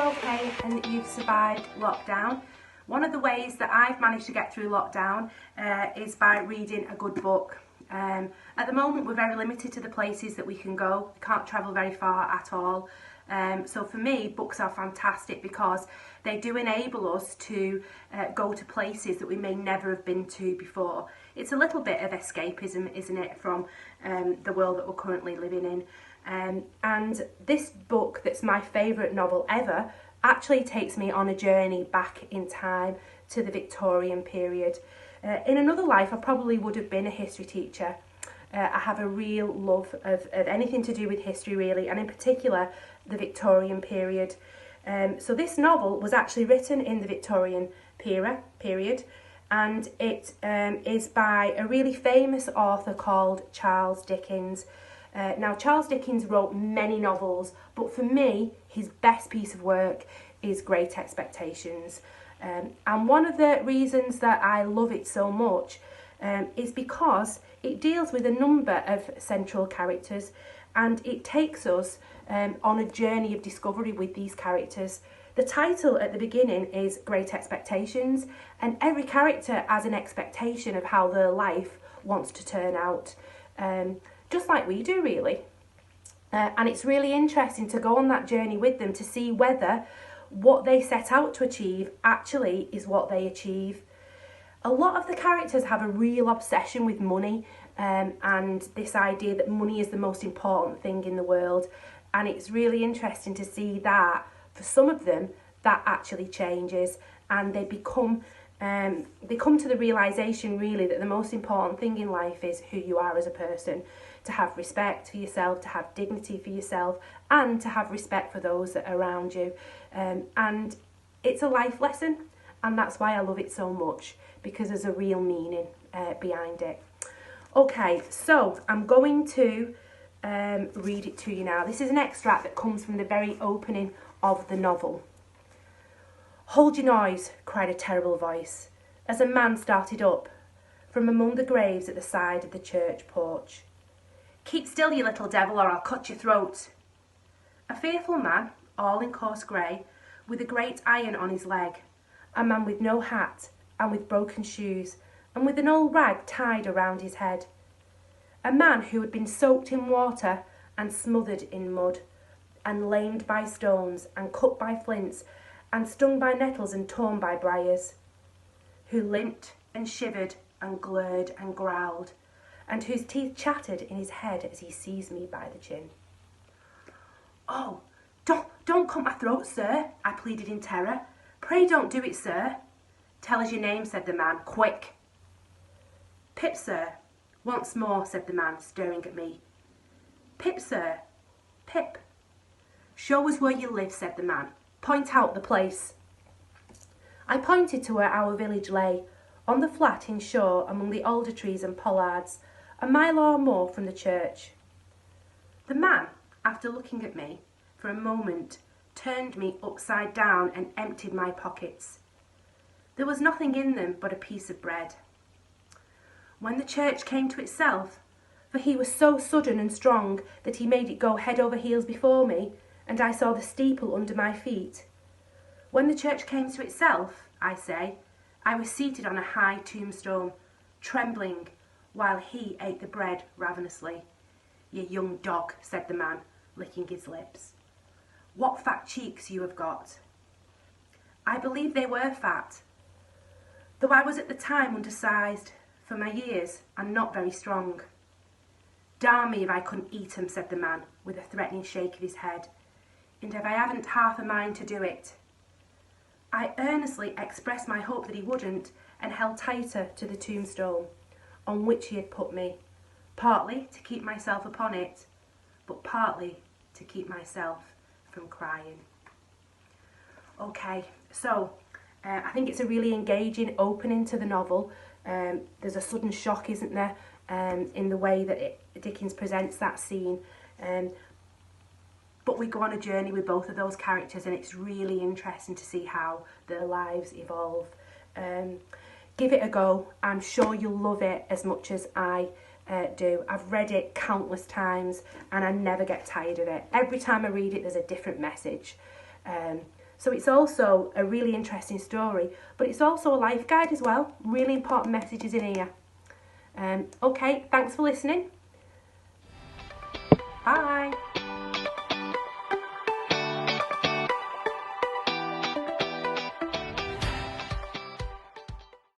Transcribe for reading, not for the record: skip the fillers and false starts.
okay and that you've survived lockdown. One of the ways that I've managed to get through lockdown is by reading a good book. At the moment we're very limited to the places that we can go. We can't travel very far at all. So for me, books are fantastic because they do enable us to go to places that we may never have been to before. It's a little bit of escapism, isn't it, from the world that we're currently living in. And this book, that's my favourite novel ever, actually takes me on a journey back in time to the Victorian period. In another life, I probably would have been a history teacher. I have a real love of anything to do with history, really, and in particular the Victorian period. So this novel was actually written in the Victorian period, and it is by a really famous author called Charles Dickens. Now, Charles Dickens wrote many novels, but for me, his best piece of work is Great Expectations. And one of the reasons that I love it so much is because it deals with a number of central characters, and it takes us on a journey of discovery with these characters. The title at the beginning is Great Expectations, and every character has an expectation of how their life wants to turn out, just like we do, really. And it's really interesting to go on that journey with them to see whether what they set out to achieve actually is what they achieve. A lot of the characters have a real obsession with money, and this idea that money is the most important thing in the world. And it's really interesting to see that for some of them that actually changes, and they come to the realisation, really, that the most important thing in life is who you are as a person. To have respect for yourself, to have dignity for yourself, and to have respect for those that are around you. And it's a life lesson, and that's why I love it so much, because there's a real meaning behind it. Okay, so I'm going to read it to you now. This is an extract that comes from the very opening of the novel. "Hold your noise," cried a terrible voice, as a man started up from among the graves at the side of the church porch. "Keep still, you little devil, or I'll cut your throat." A fearful man, all in coarse grey, with a great iron on his leg, a man with no hat and with broken shoes, and with an old rag tied around his head. A man who had been soaked in water and smothered in mud, and lamed by stones, and cut by flints, and stung by nettles and torn by briars, who limped and shivered and glared and growled, and whose teeth chattered in his head as he seized me by the chin. "Oh, don't cut my throat, sir," I pleaded in terror. "Pray don't do it, sir." "Tell us your name," said the man, "quick." "Pip, sir." Once more, said the man, staring at me. "Pip, sir, Pip." "Show us where you live," said the man. "Point out the place." I pointed to where our village lay, on the flat inshore among the alder trees and pollards, a mile or more from the church. The man, after looking at me for a moment, turned me upside down and emptied my pockets. There was nothing in them but a piece of bread. When the church came to itself, for he was so sudden and strong that he made it go head over heels before me, and I saw the steeple under my feet. When the church came to itself, I say, I was seated on a high tombstone, trembling, while he ate the bread ravenously. "You young dog," said the man, licking his lips. "What fat cheeks you have got." I believe they were fat, though I was at the time undersized, for my years, and not very strong. "Darn me if I couldn't eat 'em," said the man, with a threatening shake of his head, "and if I haven't half a mind to do it." I earnestly expressed my hope that he wouldn't, and held tighter to the tombstone, on which he had put me, partly to keep myself upon it, but partly to keep myself from crying. Okay, so I think it's a really engaging opening to the novel. There's a sudden shock, isn't there, in the way that Dickens presents that scene. But we go on a journey with both of those characters, and it's really interesting to see how their lives evolve. Give it a go. I'm sure you'll love it as much as I do. I've read it countless times and I never get tired of it. Every time I read it, there's a different message. So it's also a really interesting story, but it's also a life guide as well. Really important messages in here. Okay, thanks for listening. Bye.